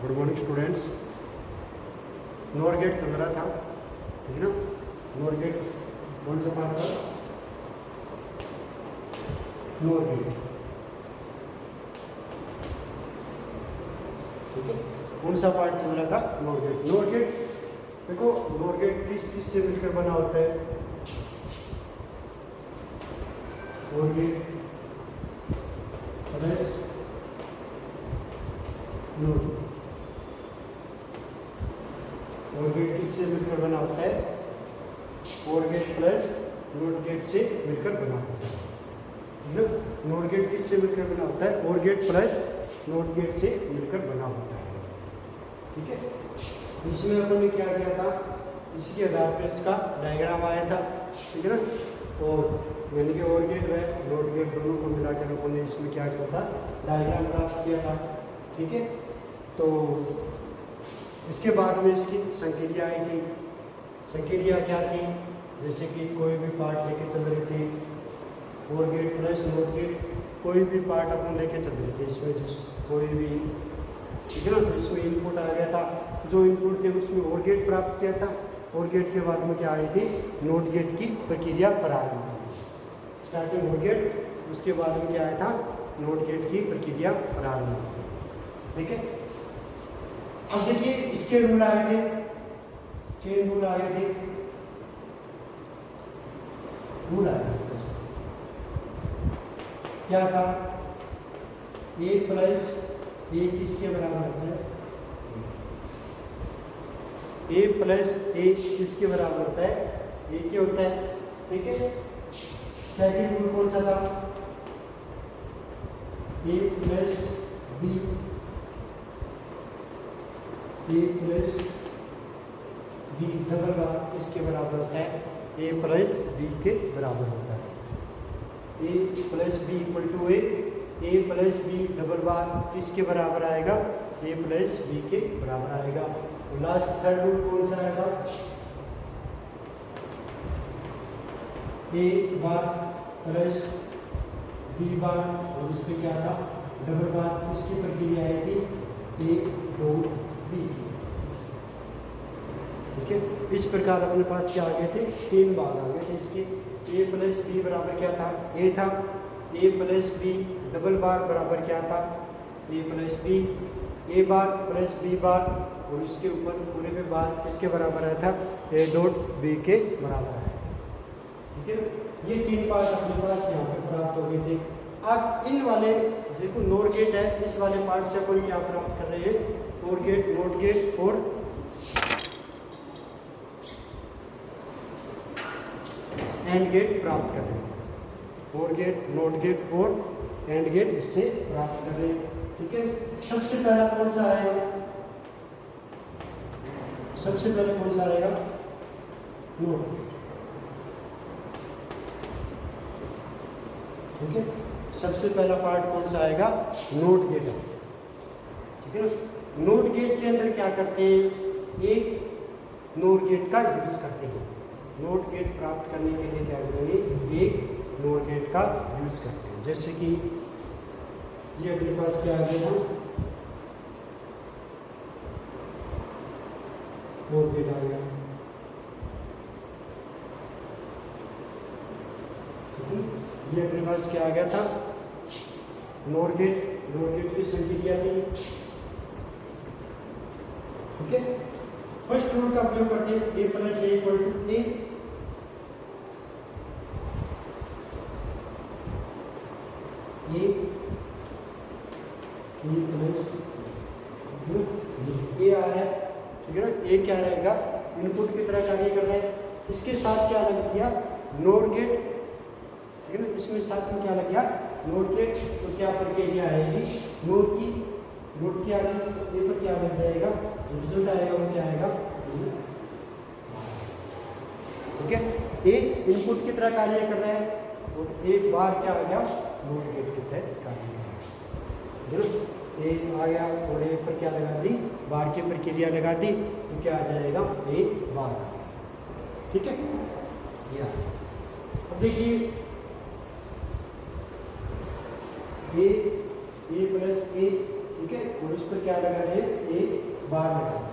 Good morning students. NOR gate चल रहा था, ठीक है ना। नोर गेट कौन सा पार्ट था? नोर गेट, ठीक है। कौन सा पार्ट चल रहा था? नोर गेट। नोर गेट देखो, नोर गेट किस से मिलकर बना होता है? NOR gate plus NOR gate. NOR gate किससे मिलकर बना होता है? NOR gate plus NOT gate से मिलकर बना होता है। नोर गेट किससे मिलकर बना होता है? NOR gate plus NOT gate से मिलकर बना होता है, ठीक है। इसमें अपन ने क्या किया था? इसके आधार पर इसका डायग्राम आया था, ठीक है ना। और यानी कि और गेट व नोट गेट दोनों को मिलाकर अपन ने इसमें क्या किया था? डायग्राम प्राप्त किया था, ठीक है। तो इसके बाद में इसकी संक्रिया आई थी। संक्रिया क्या थी? जैसे कि कोई भी पार्ट लेके चल रहे थे, और गेट प्लस नोट गेट, कोई भी पार्ट अपन लेके चल रहे थे इसमें, जिस कोई भी, ठीक है ना। तो इसमें इनपुट आ गया था, जो इनपुट थे उसमें और गेट प्राप्त किया था। और गेट के बाद में क्या आई थी? नोट गेट की प्रक्रिया प्रारंभ हुई। स्टार्टिंग नोट गेट, उसके बाद में क्या आया था? नोट गेट की प्रक्रिया प्रारंभ हुई, ठीक है। अब देखिए इसके रूल आ गए थे, चेन रूल आ गए थे। रूल आ गए क्या था? ए प्लस ए किसके बराबर होता है? ए प्लस ए किसके बराबर होता है? ए क्या होता है, ठीक है। सेकंड रूल कौन सा था? ए प्लस बी, ए प्लस बी डबल बार किसके बराबर होता है? ए प्लस बी के बराबर होता है। A plus B equal to A plus B double bar किसके बराबर आएगा? ए प्लस बी के बराबर आएगा। तो लास्ट थर्ड रूल कौन सा आएगा? ए बार प्लस बी बार, और उस पर क्या था? डबल बार। किसकी प्रक्रिया आई थी? ए डॉट बी, ठीक है। इस प्रकार अपने पास क्या आ गए थे? तीन भाग आ गए थे इसके। ए प्लस बी बराबर क्या था? ए था। ए प्लस बी डबल बार बराबर क्या था? ए प्लस बी। ए बार प्लस बी बार, और इसके ऊपर पूरे पे बार किसके बराबर आया था? ए डॉट बी के बराबर आया, ठीक है। ये तीन पार्ट अपने पास यहाँ पे प्राप्त हो गए थे। अब इन वाले देखो, नोर गेट है, इस वाले पार्ट से अपन क्या प्राप्त कर रहे हैं? नोर गेट, नोट गेट और एंड गेट प्राप्त कर रहे हैं। नोर गेट, नोट गेट और एंड गेट इससे प्राप्त कर रहे हैं, ठीक है। सबसे पहला कौन सा आएगा? सबसे पहले कौन सा आएगा? नोट गेट, ठीक है। सबसे पहला पार्ट कौन सा आएगा? नोट गेट, ठीक है ना। नोट गेट के अंदर क्या करते हैं? एक नोट गेट का यूज करते हैं। नोट गेट प्राप्त करने के लिए क्या करेंगे? एक नोट गेट का यूज करते हैं। जैसे कि ये अपने पास क्या आ गया? नोट गेट आ गया, ये अपने पास क्या आ गया था? Note gate. नोट गेट की संक्रिया थी, ठीक है। फर्स्ट रूल का उपयोग करते हैं, A plus A equal to A. A plus A आ रहा है, ठीक है ना। ए क्या रहेगा? इनपुट की तरह कार्य कर रहा है। इसके साथ क्या लग गया? नोट गेट, ठीक है ना। इसमें साथ में क्या लग गया? NOT gate. तो क्या प्रक्रिया आएगी? नोट की, नोट की आगे ए पर क्या लग जाएगा? रिजल्ट आएगा, वो क्या आएगा? ठीक है। ए इनपुट की तरह कार्य कर रहा है, और एक बार क्या आ गया? नोट गेट की तरह कार्य कर रहा है। ए आ गया और ए पर क्या लगा दी? बार की प्रक्रिया लगा दी, तो क्या आ जाएगा? ए बार, ठीक है। अब देखिए ए प्लस ए ठीक है, और इस पर क्या लगा रहे हैं, ए बार लगा रहे हैं,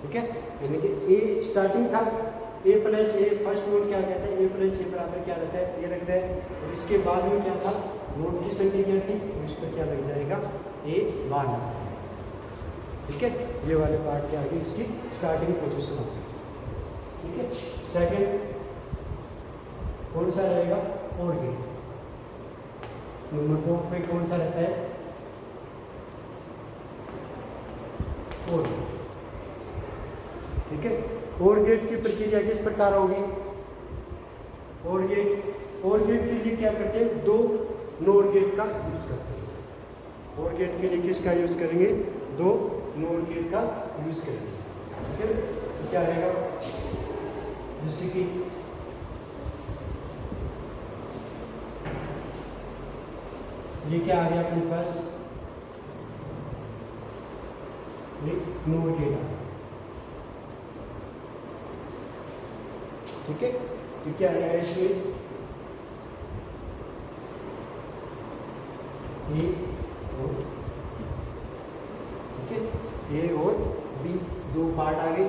ठीक है। यानी कि ए स्टार्टिंग था, ए प्लस ए फर्स्ट नोड क्या कहते हैं, ए प्लस ए बराबर क्या रहता है, ए लगता है। और इसके बाद में क्या था, नोड की संख्या क्या थी, और इस पर क्या लग जाएगा, ए बार लगा रहे हैं, ठीक है। ये वाले पार्ट के आगे इसकी स्टार्टिंग पोजीशन होती है, ठीक है। सेकंड कौन सा रहेगा, और गेट। नंबर 2 पे कौन सा रहता है, और, ठीक है। और गेट की प्रक्रिया किस प्रकार होगी, और गेट के लिए क्या करते हैं, 2 नोर गेट का यूज करते हैं। और गेट के लिए किसका यूज करेंगे, 2 नोर गेट का यूज करेंगे, ठीक है। तो क्या रहेगा, जैसे कि ये क्या आ गया अपने पास, एक नोर गेट आ गया, ठीक है। तो क्या आएगा इसमें, ए और, ठीक है, ए और बी 2 पार्ट आ गए।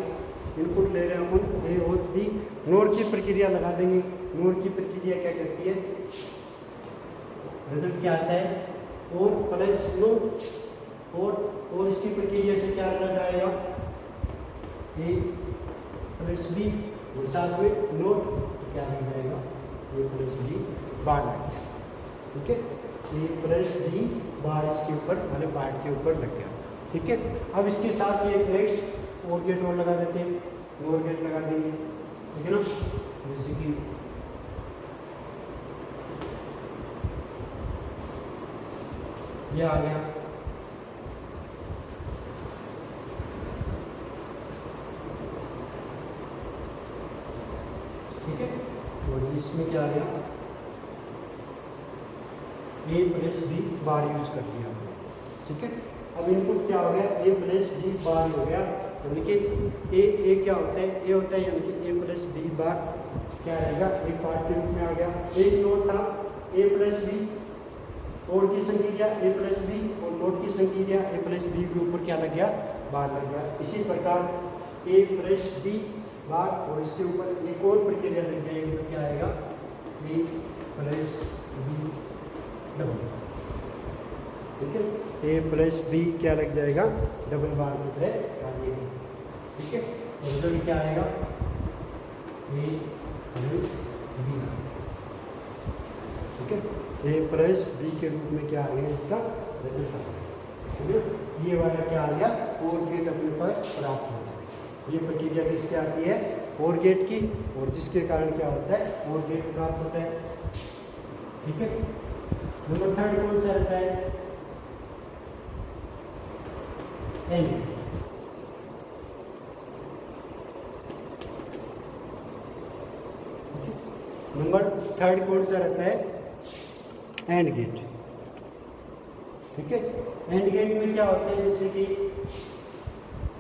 इनपुट ले रहे हैं अपन ए और बी, नोर की प्रक्रिया लगा देंगे। नोर की प्रक्रिया क्या करती है, रिजल्ट क्या आता है, और प्लस नोड, और इसकी प्रक्रिया से क्या रिजल्ट आएगा, ए प्लस बी, और साथ में नोड, तो क्या लग जाएगा, ए प्लस बी बार लग गया, ठीक है। ए प्लस बी बार इसके ऊपर वाले पार्ट के ऊपर लग गया, ठीक है। अब इसके साथ ये नेक्स्ट और गेट और लगा देते हैं, और गेट लगा देंगे, ठीक है ना। जैसे कि ये आ गया, ठीक है। और इसमें क्या आ गया, ए प्लस बी बार यूज कर दिया, ठीक है। अब इनपुट क्या हो गया, ए प्लस बी बार हो गया, यानी कि ए क्या होता है, ए होता है, यानी कि ए प्लस बी बार क्या रहेगा, एक पार्ट के रूप में आ गया। एक नोड था ए प्लस बी, और की संख्या ए प्लस बी, और नोड की संख्या ए प्लस बी के ऊपर क्या लग गया, बार लग गया। इसी प्रकार ए प्लस बी बार, और इसके ऊपर एक और प्रक्रिया लग जाएगी, तो क्या आएगा, ए प्लस बी डबल, ठीक है। ए प्लस बी क्या लग जाएगा, डबल बार की तरह आ जाएगी, ठीक है। और रिजल्ट क्या आएगा, ए प्लस बी, ठीक है। ए प्लस बी के रूप में क्या आ गया, इसका रिजल्ट आ गया, ठीक है। ये वाला क्या आ गया, और गेट अपने पास प्राप्त हो गया। ये प्रक्रिया किसकी आती है, और गेट की, और जिसके कारण क्या होता है, और गेट प्राप्त होता है, ठीक है। नंबर 3 कौन सा रहता है, एंड। नंबर 3 कौन सा रहता है, एंड गेट, ठीक है। एंड गेट में क्या होता है, जैसे कि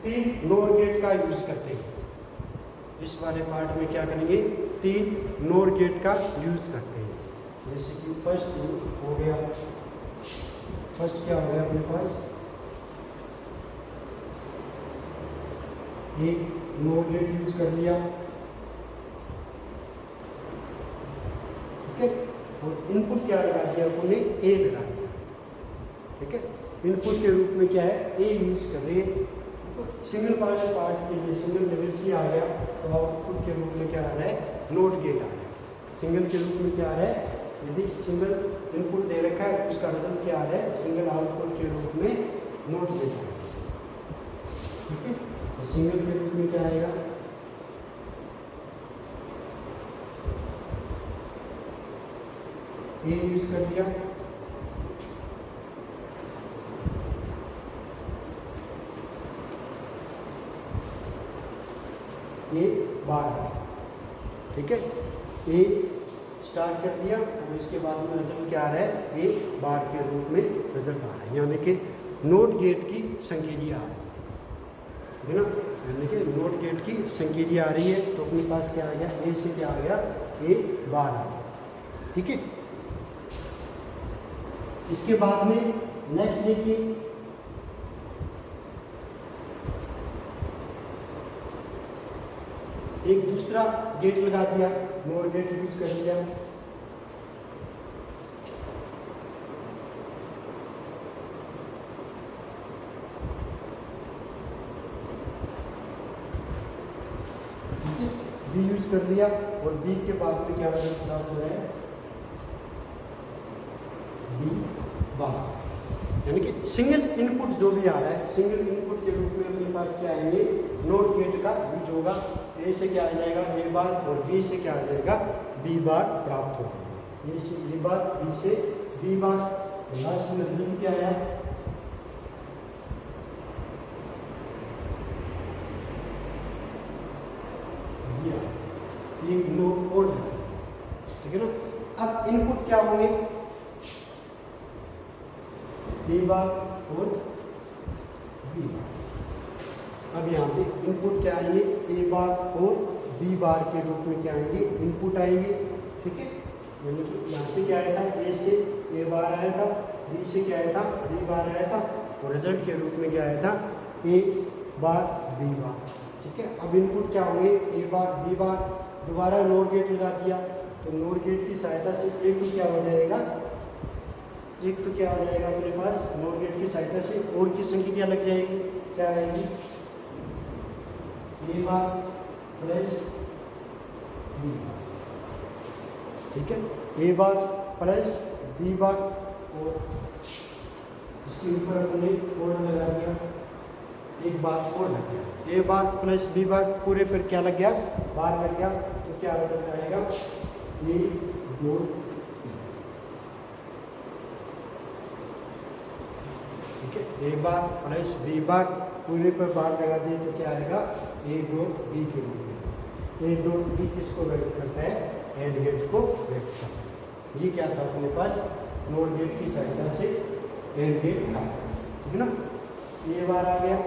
3 नोर गेट का यूज करते हैं। इस वाले पार्ट में क्या करेंगे, 3 नोर गेट का यूज करते हैं। जैसे कि फर्स्ट हो गया, फर्स्ट क्या हो गया अपने पास, एक नोर गेट यूज कर लिया, ठीक है। और इनपुट क्या लगा दिया उन्होंने, ए लगा दिया, ठीक है। इनपुट के रूप में क्या है, ए यूज कर रहे हैं। सिंगल पार्ट के लिए सिंगल लेवल सी आ गया, तो आउटपुट के रूप में क्या आ रहा है, नोट गेट आ गया। सिंगल के रूप में क्या आ रहा है, यदि सिंगल इनपुट दे रखा है तो उसका रिजल्ट क्या आ रहा है, सिंगल आउटपुट के रूप में नोट गेट आ रहा है, ठीक है। तो सिंगल के रूप में क्या आएगा, ए यूज कर लिया, ए बार, ठीक है। ए स्टार्ट कर दिया, और इसके बाद में रिजल्ट क्या आ रहा है, ए बार के रूप में रिजल्ट आ रहा है, यानी कि नोट गेट की संख्या आ रही है ना, यानी कि नोट गेट की संख्या आ रही है। तो अपने पास क्या आ गया, ए से क्या आ गया, ए बार आ गया, ठीक है। इसके बाद में नेक्स्ट देखिए, एक दूसरा गेट लगा दिया, नोर गेट यूज कर लिया। बी यूज कर लिया और बी के बाद में क्या रिजल्ट प्राप्त हो रहा है, बी बार, यानी कि सिंगल इनपुट जो भी आ रहा है, सिंगल इनपुट के रूप में अपने पास क्या आएंगे, नोट गेट का यूज होगा। ए से क्या आ जाएगा, ए बार, और बी से क्या आ जाएगा, बी बार प्राप्त होगा। ए से ए बार, बी से बी बार, लास्ट में रिजल्ट क्या आया, ये नोट और है, ठीक है ना। अब इनपुट क्या होंगे, ए बार और बी बार। अब यहाँ पे इनपुट क्या आएंगे, ए बार और बी बार के रूप में क्या आएंगे, इनपुट आएंगे, ठीक है। यानी कि यहाँ से क्या आया था, ए से ए बार आया था, बी से क्या आया था, बी बार आया था, और रिजल्ट के रूप में क्या आया था, ए बार बी बार, ठीक है। अब इनपुट क्या होंगे, ए बार बी बार, दोबारा नोर गेट लगा दिया, तो नोर गेट की सहायता से एक तो क्या हो जाएगा, एक तो क्या हो जाएगा अपने पास, नोर गेट की सहायता से और की संख्या क्या लग जाएगी, क्या आएगी, ए बार प्लस बी बार, ठीक है। ए बार प्लस बी बार, और इसके ऊपर अपने कोड लगा दिया, एक बार और लग गया, ए बार प्लस बी बार पूरे पर क्या लग गया, बार लग गया, तो क्या रिजल्ट आएगा, ए डॉट, ठीक है। ए बार प्लस बी बार पूरे पर बार लगा दिए तो क्या आएगा, ए डॉट बी के रूप में। ए डॉट बी किसको व्यक्त करता है, एंड गेट को व्यक्त करता है। ये क्या था अपने पास, नोट गेट की सहायता से एंड गेट था, ठीक है ना। ए बार आ गया,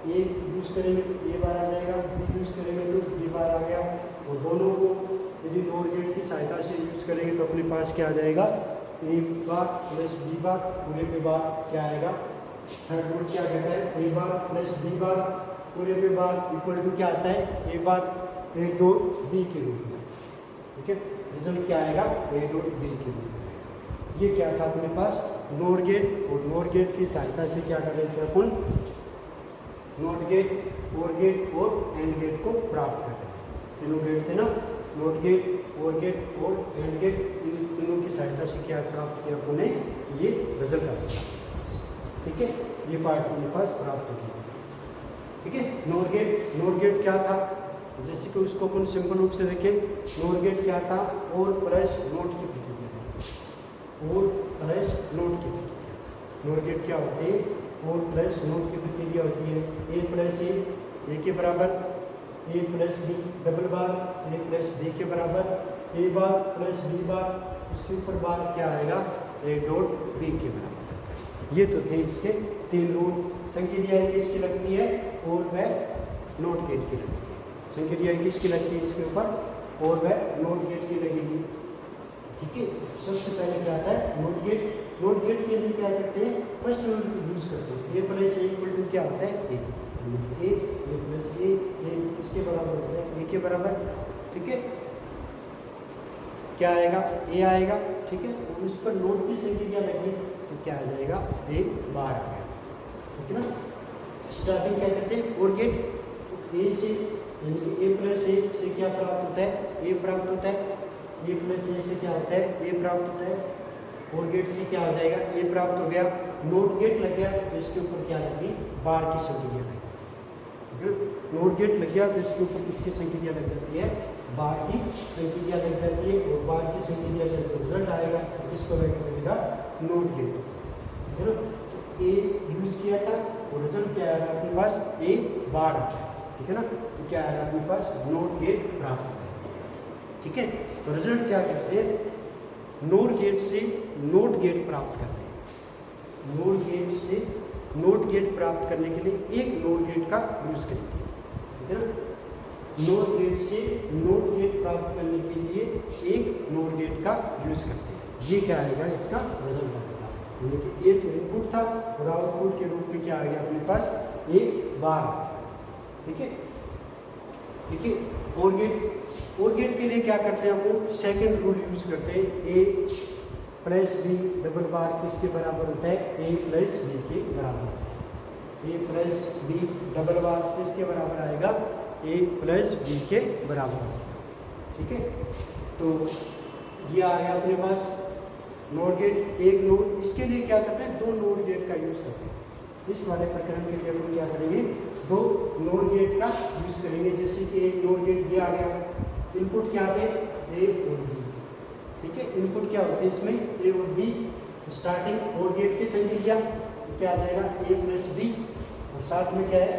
ए यूज करेंगे तो ए बार आ जाएगा, बी यूज करेंगे तो बी बार आ गया, और दोनों को यदि नोट गेट की सहायता से यूज करेंगे तो अपने पास क्या आ जाएगा, ए बार प्लस बी बार पूरे पे बार क्या आएगा, थर्ड रूट क्या कहता है, ए बार प्लस बी बार पूरे पे बार इक्वल टू क्या आता है, ए बार ए डॉट बी के रूप में, ठीक है। रिजल्ट क्या आएगा, ए डॉट बी के रूप में। ये क्या था अपने पास, नोर गेट, और नोर गेट की सहायता से क्या कर रहे थे अपन, नोट गेट, और गेट और एंड गेट को प्राप्त कर रहे हैं। तीनों गेट थे ना, नोट गेट, और गेट और एंड गेट, इन तीनों की सहायता से क्या प्राप्त किया अपने, ये रिजल्ट आ गया, ठीक है। ये पार्ट अपने पास प्राप्त हो गया, ठीक है। नोर गेट, नोर गेट क्या था, जैसे कि उसको अपन सिंपल रूप से देखें, नोर गेट क्या था, और प्लस नोट की प्रक्रिया, और प्लस नोट की प्रक्रिया। नोर गेट क्या होते हैं, और प्लस नोट की प्रक्रिया होती है, ए प्लस ए के बराबर, ए प्लस बी डबल बार, ए प्लस बी के बराबर, ए बार प्लस बी बार, इसके ऊपर बार क्या आएगा, ए डॉट बी के बराबर। ये तो थे इसके तीन रूल। संक्रियाएं किसकी लगती है, और वह नोट गेट की लगती है। संक्रियाएं किसकी लगती है इसके ऊपर, और वह नोट गेट की लगेगी, ठीक है। सबसे पहले क्या आता है, नोट गेट। नोट गेट के लिए क्या करते हैं, फर्स्ट रूल यूज करते हैं, A plus A equal to क्या होता है, ए प्लस ए इसके बराबर होता है, ए के बराबर, ठीक है। क्या आएगा, ए आएगा, ठीक है। तो उस पर नोट की संख्या लगी तो क्या आ जाएगा, ए बार आ गया, ठीक है ना। स्टार्टिंग क्या करते हैं, और गेट, तो ए से यानी कि ए प्लस ए से क्या प्राप्त होता है, ए प्राप्त होता है, ए प्लस ए से क्या होता है, ए प्राप्त होता है, और गेट से क्या हो जाएगा, ए प्राप्त हो गया। नोट गेट लग गया तो इसके ऊपर क्या लगी, बार की संख्या लगी, ठीक है। नोट गेट लग गया तो इसके ऊपर किसकी संख्या लग जाती है, बार की संख्या लग जाती है, और बार की संख्या से रिजल्ट आएगा तो किसको व्यक्त करेगा, नोट गेट, ठीक है ना। तो ए यूज किया था और रिजल्ट क्या आएगा अपने पास, ए बार, ठीक है ना। तो क्या आएगा अपने पास, नोट गेट प्राप्त होगा, ठीक है। तो रिजल्ट क्या कहते हैं, नोट गेट से नोट गेट प्राप्त करते हैं। नोट गेट से नोट गेट प्राप्त करने के लिए एक नोट गेट का यूज करेंगे, ठीक है ना। नोट गेट से नोट गेट प्राप्त करने के लिए एक नोट गेट का यूज करते हैं। ये क्या आएगा, इसका रिजल्ट आएगा, यानी कि एक इनपुट था और आउटपुट के रूप में क्या आ गया अपने पास, एक बार, ठीक है। ठीक है। और गेट के लिए क्या करते हैं हम लोग, सेकेंड रूल यूज करते हैं, A plus B double bar किसके बराबर होता है, ए प्लस बी के बराबर। ए प्लस बी डबल बार किसके बराबर आएगा, ए प्लस बी के बराबर। ठीक है, तो ये आ गया अपने पास नोट गेट, एक नोट। इसके लिए क्या करते हैं, दो नोट गेट का यूज करते हैं। इस वाले प्रकरण के लिए हम क्या करेंगे, दो नोट गेट का यूज करेंगे। जैसे कि एक नोट गेट ये आ गया, इनपुट क्या है, ए और बी। ठीक है, इनपुट क्या होते हैं इसमें, ए और बी। स्टार्टिंग और गेट की संख्या क्या आ जाएगा, ए प्लस बी, और साथ में क्या है,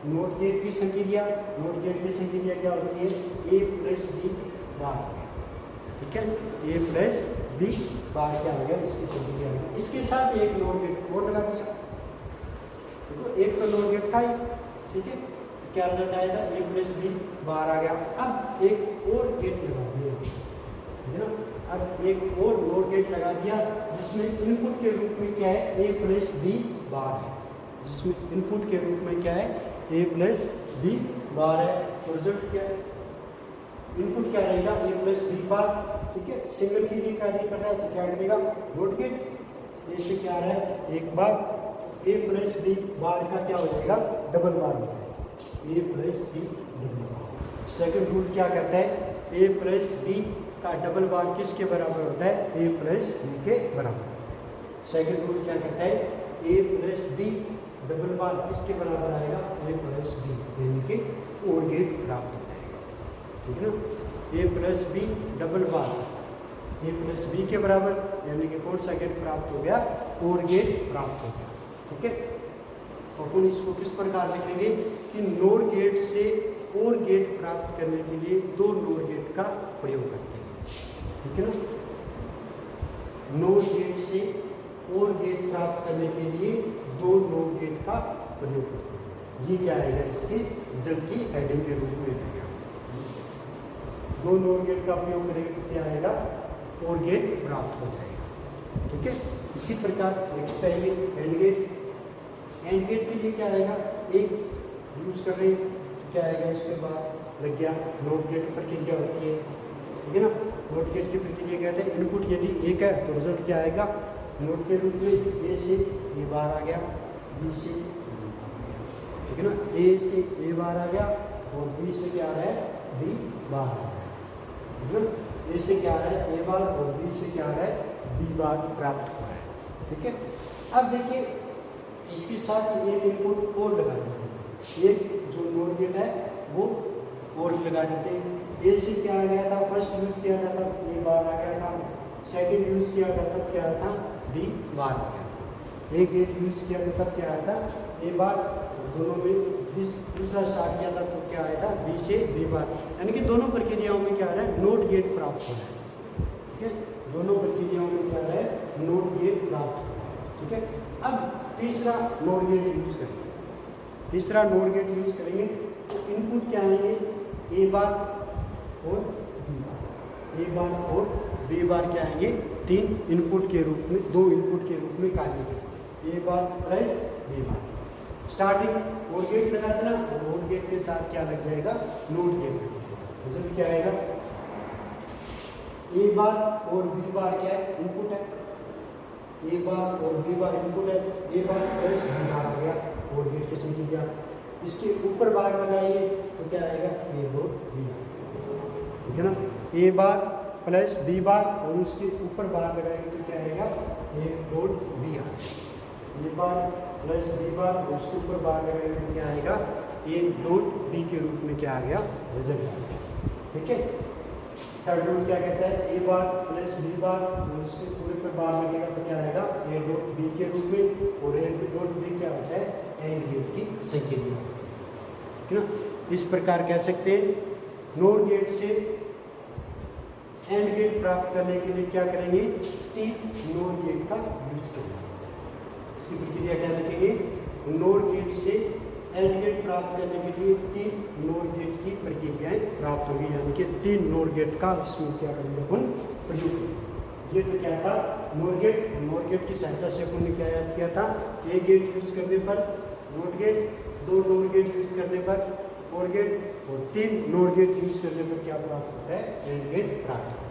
नोट गेट की संख्या। नोट गेट की संख्या क्या होती है, ए प्लस बी बार। ठीक है, ए प्लस बी बार क्या हो गया, इसकी संख्या। इसके साथ एक नोट गेट और लगा दिया, देखो एक तो नोट गेट था ही। ठीक है, क्या रिजल्ट आएगा, ए प्लस बी बार आ गया। अब एक और गेट लगा दिया, ठीक है ना। अब एक और नोट गेट लगा दिया जिसमें इनपुट के रूप में क्या है, ए प्लस बी बार है। जिसमें इनपुट के रूप में क्या है, ए प्लस बी बार है। तो रिजल्ट क्या है, इनपुट क्या रहेगा, ए प्लस बी बार। ठीक है, सिंगल के लिए कार्य कर रहा है तो क्या करेगा, नोट गेट ए से क्या आ रहा है, एक बार, ए प्लस बी बार का क्या हो जाएगा, डबल बार होता है, A plus B double bar. Second rule क्या कहता है, ए प्लस बी का डबल बार किसके बराबर होता है, ए प्लस बी के बराबर। सेकंड रूल क्या कहता है, A plus B double bar किसके बराबर आएगा, ए प्लस बी, यानी कि और गेट प्राप्त हो जाएगा। ठीक है ना, ए प्लस बी डबल बार ए प्लस बी के बराबर, यानी कि कौन सा गेट प्राप्त हो गया, और गेट प्राप्त हो गया। ठीक है, तो अपन इसको किस प्रकार लिखेंगे कि नोर गेट से और गेट प्राप्त करने के लिए दो नोर गेट का प्रयोग करते हैं। ठीक है ना, नोर गेट से और गेट प्राप्त करने के लिए दो नोर गेट का प्रयोग करते हैं। ये क्या आएगा, इसके रिजल्ट की हेडिंग के रूप में आएगा। दो नोर गेट का प्रयोग करेंगे तो क्या आएगा, और गेट प्राप्त हो जाएगा। ठीक है, इसी प्रकार नेक्स्ट आएंगे एंड गेट। एंड गेट के लिए क्या आएगा, एक यूज कर रहे हैं तो क्या आएगा, इसके बाद लग गया नोट गेट प्रक्रिया होती है। ठीक है ना, नोट गेट की प्रक्रिया कहते हैं, इनपुट यदि एक है तो रिजल्ट क्या आएगा, नोट के रूप में ए से ए बार आ गया, बी से बी बार आ गया। ठीक है ना, ए से ए बार आ गया और बी से क्या आ रहा है, बी बार आ रहा है। ठीक है ना, ए से क्या आ रहा है, ए बार, और बी से क्या आ रहा है, बी बार प्राप्त हो रहा है। ठीक है, अब देखिए इसके साथ एक इनपुट और लगा देते हैं, एक जो नोट गेट है वो और लगा देते हैं। ए से क्या आ गया था, फर्स्ट यूज किया था तब ए बार आ गया था, सेकंड यूज किया था तब क्या था, बी बार आ गया था। एक गेट यूज किया था तब क्या आया था, ए बार, दोनों में दूसरा स्टार्ट किया था तो क्या आया था, बी से बी बार। यानी कि दोनों प्रक्रियाओं में क्या आ रहा है, नोट गेट प्राप्त हो रहा है। ठीक है, दोनों प्रक्रियाओं में क्या आ रहा है, नोट गेट प्राप्त हो रहा है। ठीक है, अब तीसरा नोट गेट यूज करेंगे। तीसरा नोट गेट यूज करेंगे तो इनपुट क्या आएंगे, ए बार और बी बार। ए बार और बी बार क्या आएंगे, तीन इनपुट के रूप में, दो इनपुट के रूप में कार्य करेंगे, ए बार प्लस बी बार। स्टार्टिंग और गेट लगा देना, और गेट के साथ क्या लग जाएगा, नोट गेट। रिजल्ट क्या आएगा, ए बार और बी बार क्या है, इनपुट है, ए बार और बी बार इनपुट है, ए बार प्लस बी बार आ गया और गेट की संख्या। इसके ऊपर बार लगाइए तो क्या आएगा, ए और बी। ठीक है ना, ए बार प्लस बी बार और उसके ऊपर बार लगाएंगे तो क्या आएगा, ए डॉट बी आ। A bar plus B bar और उसके ऊपर बार लगाएंगे तो क्या आएगा, ए डॉट बी के रूप में क्या आ गया, रिजल्ट आ गया। ठीक है, थर्ड रूल क्या कहता है, ए बार प्लस बी बार और उसके पूरे पर बार लगेगा तो क्या आएगा, ए डॉट बी के रूप में, और ए डॉट बी क्या होता है, एंड गेट की संख्या। ठीक है ना, इस प्रकार कह सकते हैं नोर गेट से एंड गेट प्राप्त करने के लिए क्या करेंगे, तीन नोर गेट का यूज करेंगे। इसकी प्रक्रिया क्या लिखेंगे, नोर गेट से एंड गेट प्राप्त करने के लिए तीन नोर गेट की प्रक्रियाएं प्राप्त होगी, यानी कि तीन नोर गेट का इसमें क्या करेंगे अपन प्रयोग करेंगे। ये तो क्या था, नोर गेट की सहायता से अपन ने क्या किया था, ए गेट यूज करने पर नोट गेट, दो नोर गेट यूज करने पर और गेट और 3 नोट गेट यूज करने पर क्या प्राप्त होता है, एंड गेट प्राप्त होता है।